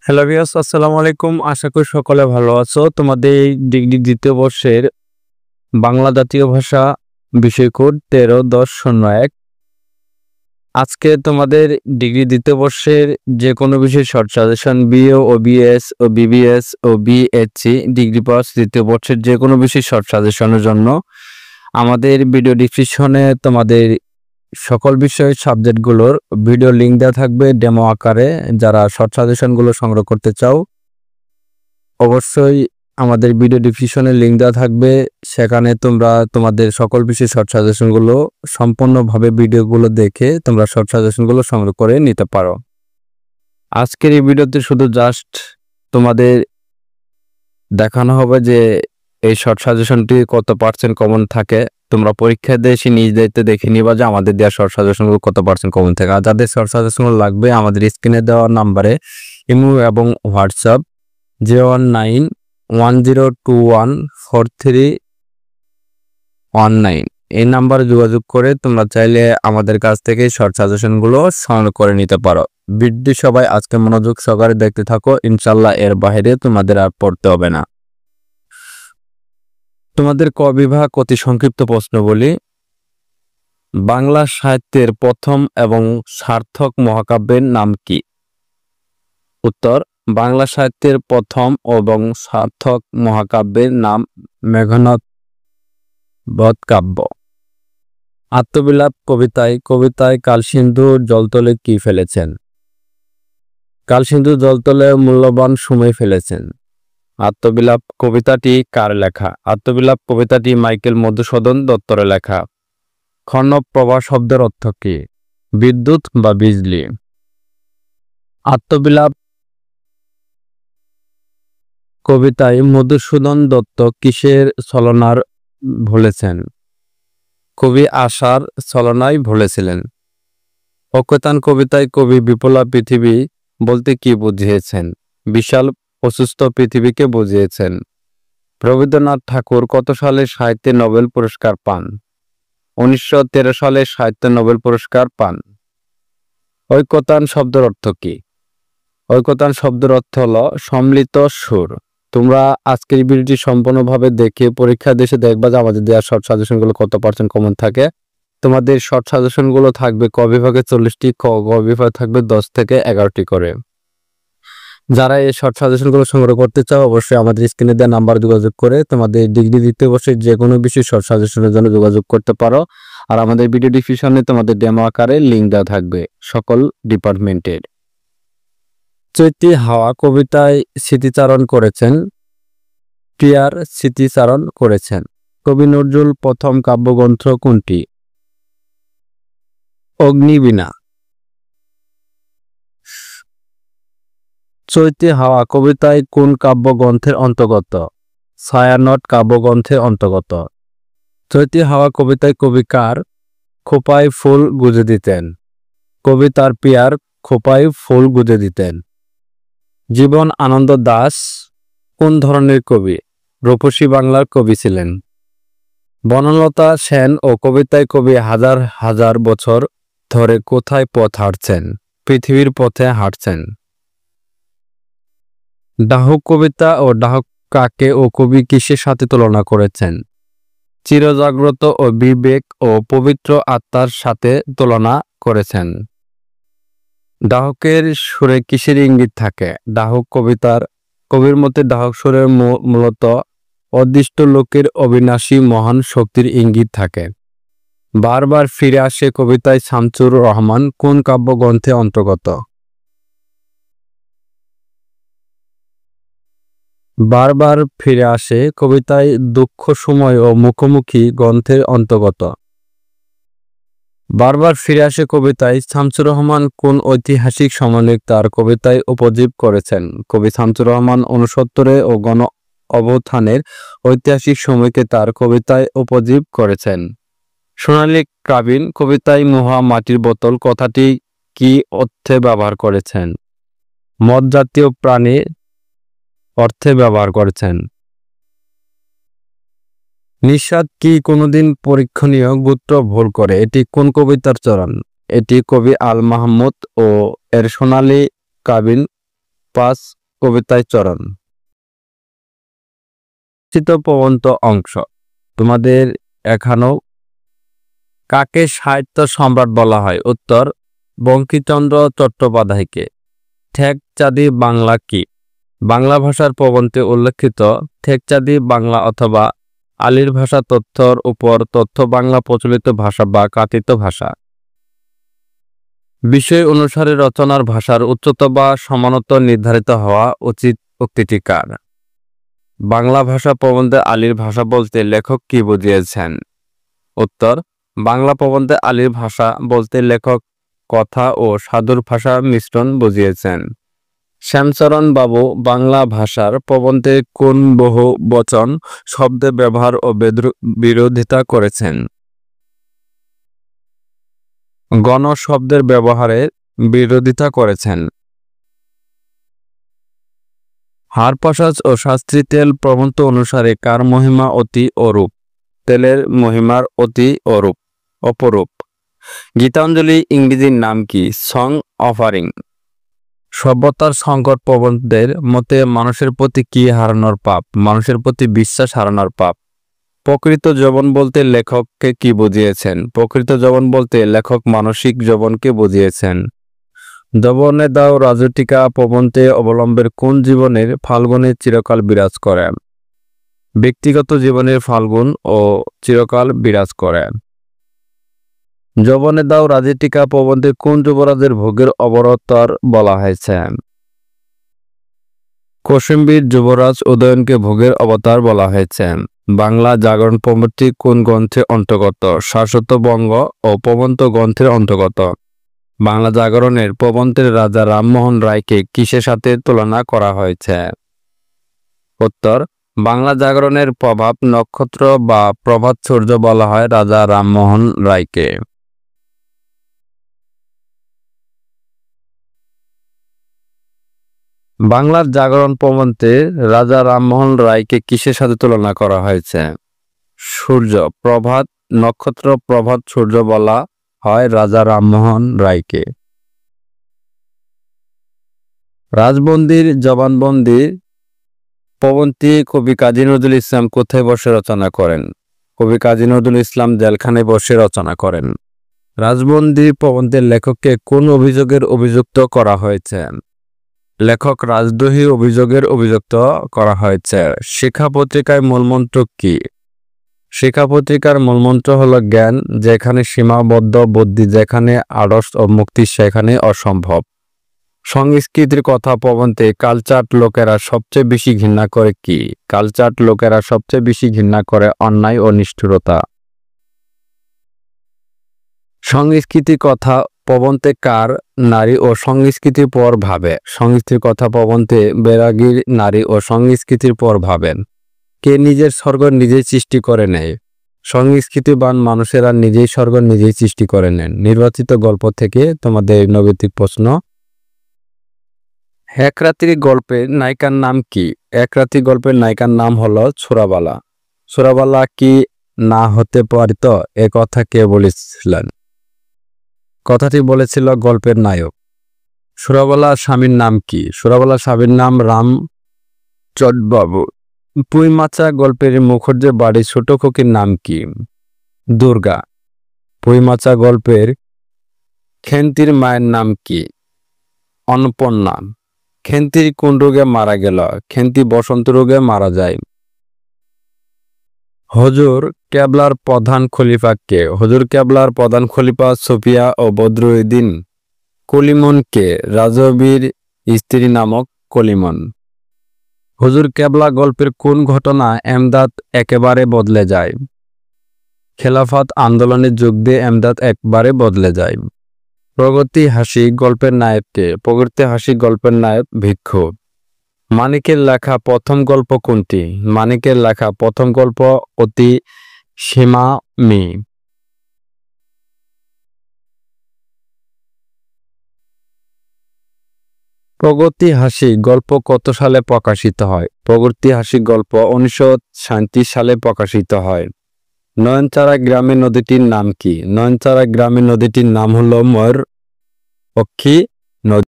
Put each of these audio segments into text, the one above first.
Hello viewers, আসসালামু আলাইকুম। আশা করি সকলে ভালো আছো। তোমাদের এই ডিগ্রি দ্বিতীয় বর্ষের বাংলা জাতীয় ভাষা বিষয় কোড 13-10-01। আজকে তোমাদের ডিগ্রি দ্বিতীয় বর্ষের যে কোনো বিষয় শর্ট সাজেশন বিএ ও বিএস ও বিবিএস ও বিএসসি ডিগ্রি পাস দ্বিতীয় বর্ষের যে কোনো বিষয় শর্ট সাজেশনের জন্য আমাদের ভিডিও ডিসক্রিপশনে তোমাদের সকল বিষয় সাবজেক্টগুলোর ভিডিও লিঙ্ক দেওয়া থাকবে ডেমো আকারে। যারা শর্ট সাজেশনগুলো সংগ্রহ করতে চাও অবশ্যই আমাদের ভিডিও ডিসক্রিপশনে লিঙ্ক দেওয়া থাকবে, সেখানে তোমরা তোমাদের সকল বিষয় শর্ট সাজেশনগুলো সম্পূর্ণভাবে ভিডিওগুলো দেখে তোমরা শর্ট সাজেশনগুলো সংগ্রহ করে নিতে পারো। আজকের এই ভিডিওতে শুধু জাস্ট তোমাদের দেখানো হবে যে এই শর্ট সাজেশনটি কত পার্সেন্ট কমন থাকে। তোমরা পরীক্ষা দিয়ে এসে নিজ দায়িত্বে দেখে নিবা যে আমাদের দেওয়া শর্ট সাজেশনগুলো কত পার্সেন্ট কমন থাকে। আর যাদের শর্ট সাজেশনগুলো লাগবে আমাদের স্ক্রিনে দেওয়া নাম্বারে ইমো এবং হোয়াটসঅ্যাপ 01910214319 এই নাম্বারে যোগাযোগ করে তোমরা চাইলে আমাদের কাছ থেকে শর্ট সাজেশনগুলো সংগ্রহ করে নিতে পারো। ভিডিওটি সবাই আজকে মনোযোগ সহকারে দেখতে থাকো, ইনশাল্লাহ এর বাইরে তোমাদের আর পড়তে হবে না। তোমাদের ক বিভাগ অতি সংক্ষিপ্ত প্রশ্ন বলি। বাংলা সাহিত্যের প্রথম এবং সার্থক মহাকাব্যের নাম কি? উত্তর, বাংলা সাহিত্যের প্রথম এবং সার্থক মহাকাব্যের নাম মেঘনাদ বধ কাব্য। আত্মবিলাপ কবিতায় কালসিন্ধু জলতলে কি ফেলেছেন? কালসিন্ধু জলতলে মূল্যবান সময় ফেলেছেন। আত্মবিলাপ কবিতাটি কার লেখা? আত্মবিলাপ কবিতাটি মাইকেল মধুসূদন দত্তর লেখা। ক্ষণপ্রভা শব্দের অর্থ কি? বিদ্যুৎ বা বিজলি। আত্মবিলাপ কবিতায় মধুসূদন দত্ত কিসের ছলনার ভুলেছেন? কবি আশার ছলনায় ভুলেছিলেন। অকতান কবিতায় কবি বিপুলা পৃথিবী বলতে কি বুঝিয়েছেন? বিশাল প্রশস্ত পৃথিবীকে বুঝিয়েছেন। রবীন্দ্রনাথ ঠাকুর কত সালে সাহিত্যে নোবেল পুরস্কার পান? 1913 সালে সাহিত্যে নোবেল পুরস্কার পান। ঐকতান শব্দের অর্থ কি? ঐকতান শব্দের অর্থ হলো সম্মিলিত সুর। তোমরা আজকের ভিডিওটি সম্পূর্ণভাবে দেখে পরীক্ষা দেশে দেখবা যে আমাদের দেওয়া শর্ট সাজেশনগুলো কত পার্সেন্ট কমন থাকে। তোমাদের শর্ট সাজেশনগুলো থাকবে ক বিভাগে 40টি, খ বিভাগে থাকবে 10 থেকে 11টি করে। যারা এই শর্ট সাজেশনগুলো সংগ্রহ করতে চাও অবশ্যই আমাদের স্ক্রিনে দেওয়া নাম্বার যোগাযোগ করে তোমাদের ডিগ্রি দ্বিতীয় বর্ষের যে কোনো বিষয় শর্ট সাজেশনের জন্য যোগাযোগ করতে পারো। আর আমাদের ভিডিও ডিসক্রিপশনে তোমাদের ডেমো আকারে লিঙ্ক দেওয়া থাকবে সকল ডিপার্টমেন্টের। চৈতি হাওয়া কবিতায় স্মৃতিচারণ করেছেন, প্রিয়ার স্মৃতিচারণ করেছেন। কবি নজরুল প্রথম কাব্যগ্রন্থ কোনটি? অগ্নিবীণা। চৈতি হাওয়া কবিতায় কোন কাব্যগ্রন্থের অন্তর্গত? ছায়ানট কাব্যগ্রন্থের অন্তর্গত। চৈতি হাওয়া কবিতায় কবি কার খোঁপায় ফুল গুজে দিতেন? কবি তার প্রিয়ার খোঁপায় ফুল গুজে দিতেন। জীবন আনন্দ দাশ কোন ধরনের কবি? রূপসী বাংলার কবি ছিলেন। বনলতা সেন ও কবিতায় কবি হাজার হাজার বছর ধরে কোথায় পথ হাঁটছেন? পৃথিবীর পথে হাঁটছেন। ডাহুক কবিতা ও ডাহুক কাকে ও কবি কিসের সাথে তুলনা করেছেন? চিরজাগ্রত ও বিবেক ও পবিত্র আত্মার সাথে তুলনা করেছেন। ডাহুকের সুরে কিসের ইঙ্গিত থাকে? ডাহুক কবির মতে ডাহুক সুরের মূলত অদৃষ্ট লোকের অবিনাশী মহান শক্তির ইঙ্গিত থাকে। বারবার ফিরে আসে কবিতায় শামসুর রহমান কোন কাব্যগ্রন্থে অন্তর্গত? বারবার ফিরে আসে কবিতায় দুঃখ সময় ও মুখোমুখি গ্রন্থের অন্তর্গত। বারবার ফিরে আসে কবিতায় শামসুর রহমান কোন ঐতিহাসিক সমন্বয়ক তার কবিতায় উপজীব করেছেন? কবি শামসুর রহমান 69 ও গণ অভ্যুত্থানের ঐতিহাসিক সময়কে তার কবিতায় উপজীব করেছেন। সোনালী কাবিন কবিতায় মহা মাটির বোতল কথাটি কি অর্থে ব্যবহার করেছেন? মদ জাতীয় প্রাণী অর্থে ব্যবহার করেছেন। নিঃস্বাদ কি কোনোদিন পরীক্ষণীয় গোত্র ভুল করে? এটি কোন কবিতার চরণ? এটি কবি আল মাহমুদ ও এর সোনালী কাবিন 5 কবিতায় চরণ। প্রবন্ধ অংশ তোমাদের এখানেও কাকে সাহিত্য সম্রাট বলা হয়? উত্তর, বঙ্কিমচন্দ্র চট্টোপাধ্যায়কে। ঠেকচাঁদি বাংলা কি? বাংলা ভাষার প্রবন্ধে উল্লেখিত ঠেকচাঁদি বাংলা অথবা আলীর ভাষা তথ্যর উপর তথ্য বাংলা প্রচলিত ভাষা বা কাথিত ভাষা। বিষয় অনুসারে রচনার ভাষার উচ্চতা বা সমানতা নির্ধারিত হওয়া উচিত। উক্তিটি কার? বাংলা ভাষা প্রবন্ধে আলীর ভাষা বলতে লেখক কি বুঝিয়েছেন? উত্তর, বাংলা প্রবন্ধে আলীর ভাষা বলতে লেখক কথা ও সাধুর ভাষা মিশ্রণ বুঝিয়েছেন। শ্যামচরণ বাবু বাংলা ভাষার প্রবন্ধে কোন বহু বচন শব্দের ব্যবহার ও বিরোধিতা করেছেন? গণ শব্দের ব্যবহারের বিরোধিতা করেছেন। হারপ্রসাদ ও শাস্ত্রী তেল প্রবন্ধ অনুসারে কার মহিমা অতি অরূপ? তেলের মহিমার অতি অপরূপ। গীতাঞ্জলি ইংরেজির নাম কি? Song offering. সভ্যতার সংকট প্রবন্ধের মতে মানুষের প্রতি কি হারানোর পাপ? মানুষের প্রতি বিশ্বাস হারানোর পাপ। প্রকৃত যৌবন বলতে লেখককে কি বুঝিয়েছেন? প্রকৃত যৌবন বলতে লেখক মানসিক যৌবনকে বুঝিয়েছেন। যৌবনে দাও রাজটিকা প্রবন্ধে অবলম্বের কোন জীবনের ফাল্গুনে চিরকাল বিরাজ করে? ব্যক্তিগত জীবনের ফাল্গুন ও চিরকাল বিরাজ করে। যৌবনে দাও রাজটিকা প্রবন্ধে কোন যুবরাজের ভোগের অবতার বলা হয়েছে? কৌশিম্বীর যুবরাজ উদয়নকে ভোগের অবতার বলা হয়েছে। বাংলা জাগরণ প্রবন্ধটি কোন গ্রন্থের অন্তর্গত? শাশ্বত বঙ্গ ও প্রবন্ধ গ্রন্থের অন্তর্গত। বাংলা জাগরণের প্রবন্ধের রাজা রামমোহন রায়কে কিসের সাথে তুলনা করা হয়েছে? উত্তর, বাংলা জাগরণের প্রভাব নক্ষত্র বা প্রভাত সূর্য বলা হয় রাজা রামমোহন রায়কে। বাংলার জাগরণ প্রবন্ধে রাজা রামমোহন রায়কে কিসের সাথে তুলনা করা হয়েছে? সূর্য, প্রভাত, নক্ষত্র, প্রভাত সূর্য বলা হয় রাজা রামমোহন রায়কে। রাজবন্দির জবানবন্দি প্রবন্ধটি কবি কাজী নজরুল ইসলাম কোথায় বসে রচনা করেন? কবি কাজী নজরুল ইসলাম জেলখানায় বসে রচনা করেন। রাজবন্দি প্রবন্ধের লেখককে কোন অভিযোগের অভিযুক্ত করা হয়েছে? লেখক রাজদ্রোহী অভিযোগের অভিযুক্ত করা হয়েছে। শিক্ষা পত্রিকায় মূলমন্ত্র কি? শিক্ষা পত্রিকার মূলমন্ত্র হলো জ্ঞান যেখানে সীমাবদ্ধ, বুদ্ধি যেখানে আড়স ও মুক্তি সেখানে অসম্ভব। সংস্কৃতির কথা প্রবন্ধে কালচার লোকেরা সবচেয়ে বেশি ঘৃণা করে কি? কালচার লোকেরা সবচেয়ে বেশি ঘৃণা করে অন্যায় ও নিষ্ঠুরতা। সংস্কৃতির কথা প্রবন্ধে কার নারী ও সংস্কৃতির পর ভাবে? সংস্কৃতির কথা প্রবন্ধে বেরাগীর নারী ও সংস্কৃতির পর ভাবেন। কে নিজের স্বর্গ নিজেই সৃষ্টি করে নেয়? সংস্কৃতিবান মানুষেরা নিজেই স্বর্গ নিজেই সৃষ্টি করে নেন। নির্বাচিত গল্প থেকে তোমাদের নৈতিক প্রশ্ন। এক রাত্রি গল্পের নায়িকার নাম কি? এক রাত্রি গল্পের নায়িকার নাম হলো ছোরাবালা। ছোরাবালা কি না হতে পারিত এ কথা কে বলেছিলেন? কথাটি বলেছিল গল্পের নায়ক। সুরাবালার স্বামীর নাম কি? সুরাবালার স্বামীর নাম রামচন্দ্রবাবু। পুঁইমাচা গল্পের মুখুজ্জে বাড়ির ছোট খুকির নাম কি? দুর্গা। পুঁইমাচা গল্পের খেন্তির মায়ের নাম কি? অন্নপূর্ণা। খেন্তির কোন রোগে মারা গেল? খেন্তি বসন্ত রোগে মারা যায়। হুজুর কেবলার প্রধান খলিফা কে? হুজুর কেবলার প্রধান খলিফা সুফিয়া ও বদরুদ্দিন। কলিমন কে? রাজবীর স্ত্রী নামক কলিমন। হুজুর কেবলা গল্পের কোন ঘটনা এমদাদ একেবারে বদলে যায়? খেলাফত আন্দোলনে যোগ দিয়ে এমদাদ একবারে বদলে যায়। প্রগতি হাসি গল্পের নায়ক কে? প্রগতি হাসি গল্পের নায়ক ভিক্ষু। মানিকের লেখা প্রথম গল্প কোনটি? মানিকের লেখা প্রথম গল্প অতি সীমামি। প্রগতি হাসি গল্প কত সালে প্রকাশিত হয়? প্রগতি হাসি গল্প 1937 সালে প্রকাশিত হয়। নয়নচারা গ্রামের নদীটির নাম কি? নয়নচারা গ্রামের নদীটির নাম হলো ময়ূরপক্ষী নদী।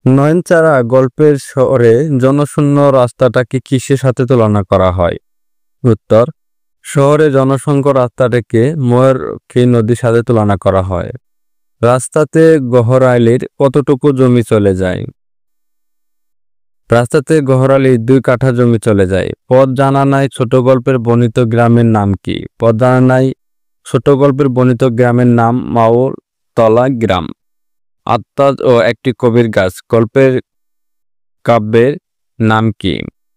নয়নচারা গল্পের শহরে জনশূন্য রাস্তাটাকে কিসের সাথে তুলনা করা হয়? উত্তর, শহরে জনসংখ্য রাস্তাটাকে ময়ূরখালী নদীর সাথে তুলনা করা হয়। রাস্তাতে গহরাইলের কতটুকু জমি চলে যায়? রাস্তাতে গহরাইলের 2 কাঠা জমি চলে যায়। পথ জানা নাই ছোট গল্পের বর্ণিত গ্রামের নাম কি? পথ জানা নাই ছোট গল্পের বর্ণিত গ্রামের নাম মাওতলা গ্রাম। আত্মাজ ও একটি কবির গাছ গল্পের কাব্যের নাম কি?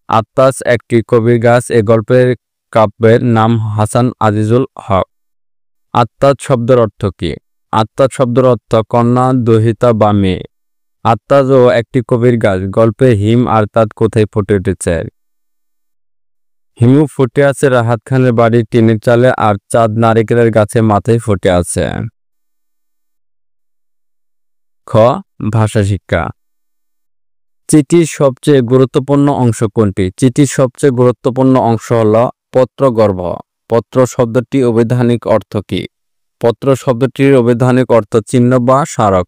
আত্মাজ একটি কবির গাছ এ গল্পের কাব্যের নাম হাসান আজিজুল হক। আত্মাজ শব্দের অর্থ কি? আত্মাজ শব্দের অর্থ কন্যা, দহিতা বা মেয়ে। আত্মাজ ও একটি কবির গাছ গল্পে হিম আর তাঁত কোথায় ফুটে উঠেছে? হিমু ফুটে আছে রাহাত খানের বাড়ির টিনের চালে আর চাঁদ নারিকেলের গাছে মাথায় ফুটে আছে। খ. ভাষা শিক্ষা। চিঠির সবচেয়ে গুরুত্বপূর্ণ অংশ কোনটি? চিঠির সবচেয়ে গুরুত্বপূর্ণ অংশ হল পত্রগর্ভ। পত্র শব্দটির অভিধানিক অর্থ কি? পত্র শব্দটির অভিধানিক অর্থ চিহ্ন বা স্মারক।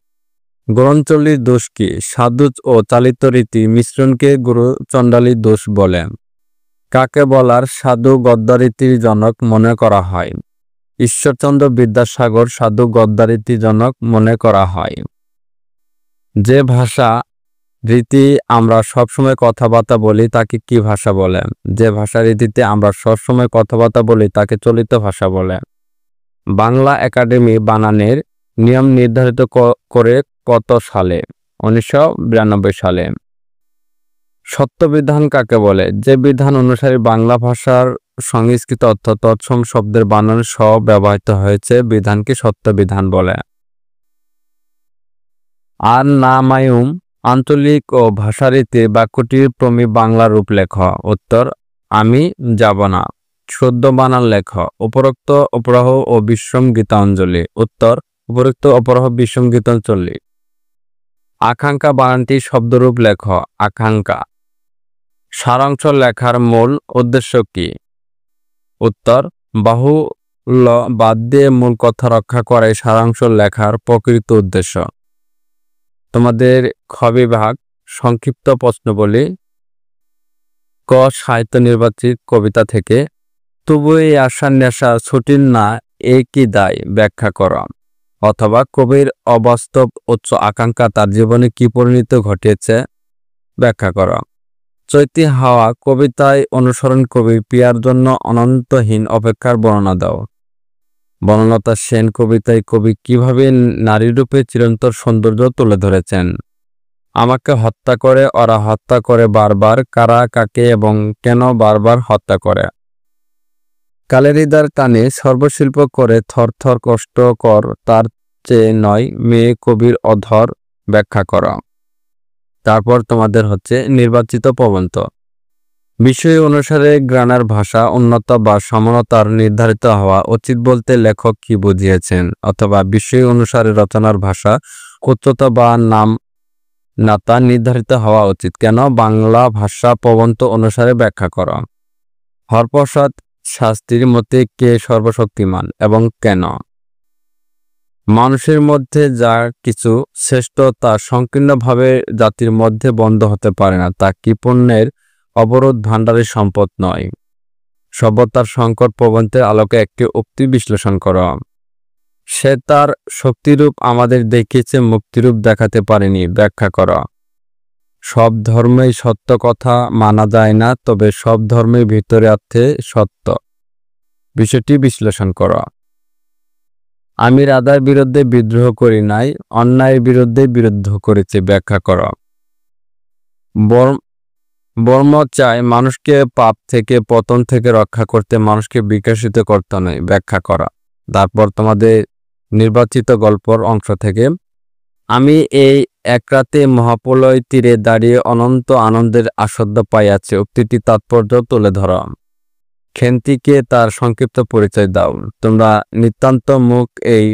গ্রহণচণ্ডীর দোষ কি? সাধু ও চালিত রীতি মিশ্রণকে গুরুচণ্ডালীর দোষ বলে। কাকে বলার সাধু গদ্যরীতির জনক মনে করা হয়? ঈশ্বরচন্দ্র বিদ্যাসাগর সাধু গদ্যরীতির জনক মনে করা হয়। যে ভাষা রীতি আমরা সবসময় কথাবার্তা বলি তাকে কি ভাষা বলে? যে ভাষা রীতিতে আমরা সবসময় কথাবার্তা বলি তাকে চলিত ভাষা বলে। বাংলা একাডেমি বানানের নিয়ম নির্ধারিত করে কত সালে? 1992 সালে। সত্যবিধান কাকে বলে? যে বিধান অনুসারে বাংলা ভাষার সংস্কৃত অর্থ তৎসম শব্দের বানান সহ ব্যবহৃত হয়েছে বিধানকে সত্যবিধান বলে। আর নামায়ুম আঞ্চলিক ও ভাষারীতির বাক্যটির প্রমি বাংলা রূপ লেখ। উত্তর, আমি যাব না। শুদ্ধ বানান লেখ। উপরোক্ত অপরাহ ও বিশ্রম গীতাঞ্জলি। উত্তর, উপরোক্ত অপরাহ বিশ্রম গীতাঞ্জলি। আকাঙ্ক্ষা বানানটি শব্দরূপ লেখ। আকাঙ্ক্ষা। সারাংশ লেখার মূল উদ্দেশ্য কি? উত্তর, বাহুল্য বাদ দিয়ে মূল কথা রক্ষা করাই সারাংশ লেখার প্রকৃত উদ্দেশ্য। তোমাদের খ বিভাগ সংক্ষিপ্ত প্রশ্ন বলি। ক. সাহিত্য নির্বাচিত কবিতা থেকে তবু এই আশার নেশা ছুটির না এ কি দায় ব্যাখ্যা কর। অথবা কবির অবাস্তব উচ্চ আকাঙ্ক্ষা তার জীবনে কি পরিণত ঘটিয়েছে ব্যাখ্যা কর। চৈতি হাওয়া কবিতায় অনুসরণ কবির প্রিয়ার জন্য অনন্তহীন অপেক্ষার বর্ণনা দাও। বনলতা সেন কবিতায় কবি কিভাবে নারীরূপে চিরন্তর সৌন্দর্য তুলে ধরেছেন। আমাকে হত্যা করে ওরা হত্যা করে বারবার, কারা কাকে এবং কেন বারবার হত্যা করে। কালেরিদার টানে সর্বশিল্প করে থরথর কষ্টকর তার চেয়ে নয় মেয়ে কবির অধর ব্যাখ্যা করা। তারপর তোমাদের হচ্ছে নির্বাচিত প্রবন্ধ। বিষয় অনুসারে গ্রানার ভাষা উন্নত বা সমানতার নির্ধারিত হওয়া উচিত বলতে লেখক কি বুঝিয়েছেন? অথবা বিষয় অনুসারে রচনার ভাষা উচ্চতা বা নাম নাতা নির্ধারিত হওয়া উচিত কেন? বাংলা ভাষা প্রবন্ধ অনুসারে ব্যাখ্যা করা। হরপ্রসাদ শাস্ত্রীর মতে কে সর্বশক্তিমান এবং কেন? মানুষের মধ্যে যা কিছু শ্রেষ্ঠ তা সংকীর্ণভাবে জাতির মধ্যে বন্ধ হতে পারে না, তা কৃপণের অবরোধ ভাণ্ডারের সম্পদ নয়। সভ্যতার সংকট প্রবন্ধের আলোকে একটি উক্তি বিশ্লেষণ করা। সে তার শক্তিরূপ আমাদের দেখিয়েছে, মুক্তিরূপ দেখাতে পারেনি ব্যাখ্যা করা। সব ধর্মেই সত্য কথা মানা যায় না, তবে সব ধর্মের ভিতরে আছে সত্য, বিষয়টি বিশ্লেষণ করা। আমি রাধার বিরুদ্ধে বিদ্রোহ করি নাই, অন্যায়ের বিরুদ্ধে বিদ্রোহ করেছি ব্যাখ্যা করা। বর্ম চায় মানুষকে পাপ থেকে পতন থেকে রক্ষা করতে, মানুষকে বিকশিত করতে নয় ব্যাখ্যা করা। তারপর তোমাদের নির্বাচিত গল্পর অংশ থেকে আমি এই এক রাতে মহাপ্রলয় তীরে দাঁড়িয়ে অনন্ত আনন্দের আস্বাদ পাইয়াছি উক্তিটি তাৎপর্য তুলে ধরা। খেন্তিকে তার সংক্ষিপ্ত পরিচয় দাও। তোমরা নিতান্ত মুখ এই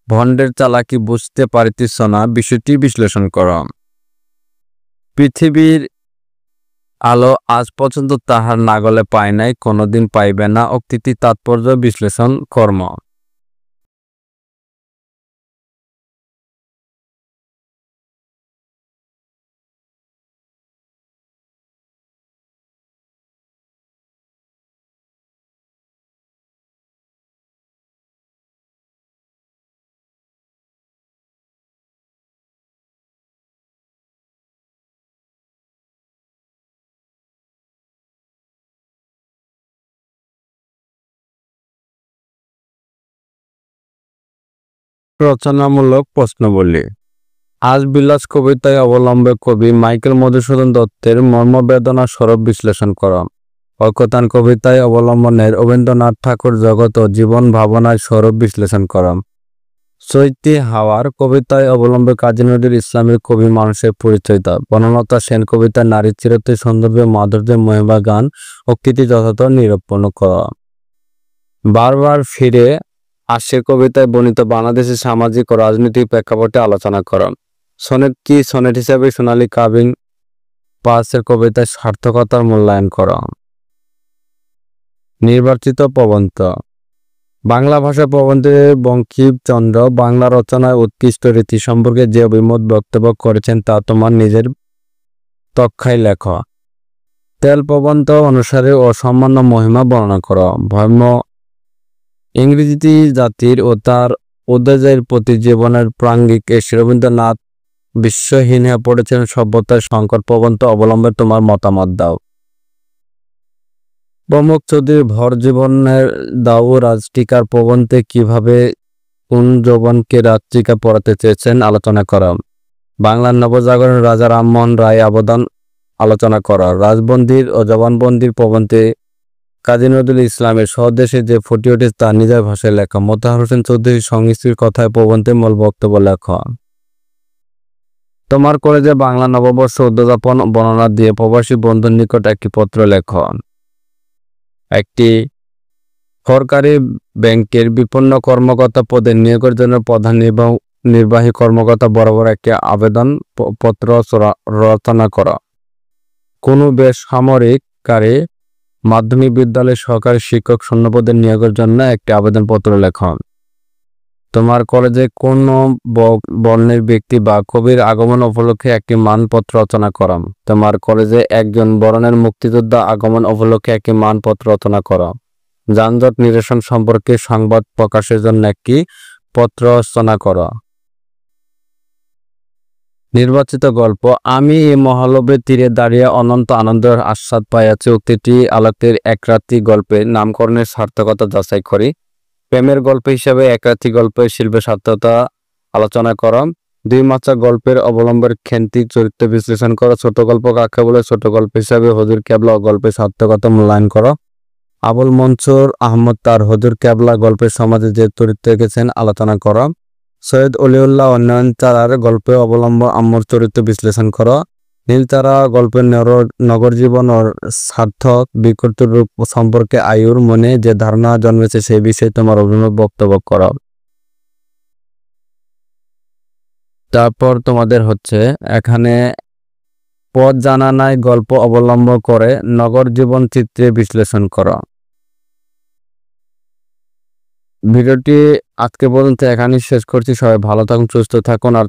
ভণ্ডের চালাকি বুঝতে পারিতেছ না, বিষয়টি বিশ্লেষণ করো। পৃথিবীর আলো আজ পর্যন্ত তাহার নাগলে পায় নাই, কোনোদিন পাইবে না উক্তিটি তাৎপর্য বিশ্লেষণ কর্ম। রচনামূলক প্রশ্নাবলী। আজ বিলাস কবিতায় অবলম্বে কবি মাইকেল মধুসূদন দত্তের মর্মবেদনা স্বরূপ বিশ্লেষণ করা। ঐকতান কবিতায় অবলম্বনের রবীন্দ্রনাথ ঠাকুর জগৎ ও জীবন ভাবনায় স্বরূপ বিশ্লেষণ করা। চৈতি হাওয়ার কবিতায় অবলম্বে কাজী নজরুল ইসলামের কবি মানুষের পরিচয় দাও। বনলতা সেন কবিতায় নারীর চিরতে সৌন্দর্য মাধুর্যের মহিমা গান ও কৃতি যথাযথ নিরূপণ করা। বারবার ফিরে আসে কবিতায় বর্ণিত বাংলাদেশের সামাজিক ও রাজনৈতিক প্রেক্ষাপটে আলোচনা করা। সনেট কি সনেট হিসাবে সোনালী কাবিন পাসের কবিতায় সার্থকতার মূল্যায়ন করা। নির্বাচিত প্রবন্ধ। বাংলা ভাষা প্রবন্ধে বঙ্কিমচন্দ্র বাংলা রচনায় উৎকৃষ্ট রীতি সম্পর্কে যে অভিমত বক্তব্য করেছেন তা তোমার নিজের তক্ষায় লেখ। তেল প্রবন্ধ অনুসারে অসামান্য মহিমা বর্ণনা করা। ভ্রম ইংরেজি জাতির ও তার উদ্দেশ্যের প্রতি জীবনের প্রাঙ্গিক এসে রবীন্দ্রনাথ বিশ্বহীন হয়ে পড়েছেন সভ্যতার সংকট প্রবন্ধ অবলম্বনে তোমার মতামত দাও। প্রমুখ চৌধুরীর ভর জীবনের দাও রাজটিকার প্রবন্ধে কিভাবে কোন যৌবনকে রাজটিকা পড়াতে চেয়েছেন আলোচনা করা। বাংলার নবজাগরণ রাজা রামমোহন রায় অবদান আলোচনা করা। রাজবন্দির ও জবানবন্দির প্রবন্ধে কাজী নজরুল ইসলামের স্বদেশে যে ফুটে ওঠে তা নিজের ভাষায় লেখা। মোতাহার হোসেন চৌধুরীর সংস্কৃতির কথায় প্রবন্ধে মূল বক্তব্য লেখা। তোমার কলেজে বাংলা নববর্ষ উদযাপন বর্ণনা দিয়ে প্রবাসী বন্ধুর নিকট একটি পত্র লেখ। একটি সরকারি ব্যাংকের বিপন্ন কর্মকর্তা পদে নিয়োগের জন্য প্রধান নির্বাহী কর্মকর্তা বরাবর একটি আবেদন পত্র রচনা করা। কোনো বেসামরিককারী মাধ্যমিক বিদ্যালয়ের সহকারী শিক্ষক শূন্যপদে নিয়োগের জন্য একটি আবেদনপত্র লেখন। তোমার কলেজে কোন বর্ণের ব্যক্তি বা কবির আগমন উপলক্ষে একটি মানপত্র রচনা করা। তোমার কলেজে একজন বরণের মুক্তিযোদ্ধা আগমন উপলক্ষে একটি মানপত্র রচনা করা। যানজট নিরসন সম্পর্কে সংবাদ প্রকাশের জন্য একটি পত্র রচনা করা। নির্বাচিত গল্প। আমি এই মহালবের তীরে দাঁড়িয়ে অনন্ত আনন্দের আস্বাদ পাইয়াছি উক্তিটি আলোকের একরাত্রি গল্পের নামকরণের সার্থকতা যাচাই করি। প্রেমের গল্প হিসাবে একরাত্রি গল্পের শিল্পের সার্থকতা আলোচনা করা। দুই মাত্রা গল্পের অবলম্বনের খেন্তিক চরিত্র বিশ্লেষণ করা। ছোট গল্প কাকে বলে ছোট গল্প হিসাবে হুজুর কেবলা গল্পের সার্থকতা মূল্যায়ন করা। আবুল মনসুর আহমদ তার হুজুর কেবলা গল্পের সমাজে যে চরিত্র এঁকেছেন আলোচনা করা। সৈয়দ অলিউল্লাহ উন্নয়ন তারার গল্পে অবলম্বন আম্মর চরিত্র বিশ্লেষণ করা। নীলতারা গল্পের নগর জীবন ও সার্থক বিকৃত রূপ সম্পর্কে আয়ুর মনে যে ধারণা জন্মেছে সেই বিষয়ে তোমার অভিমত বক্তব্য করা। তারপর তোমাদের হচ্ছে এখানে পথ জানা নাই গল্প অবলম্বন করে নগর জীবন চিত্রে বিশ্লেষণ করা। ভিডিওটি আজকে পর্যন্ত এখানেই শেষ করছি। সবাই ভালো থাকুন, সুস্থ থাকুন আর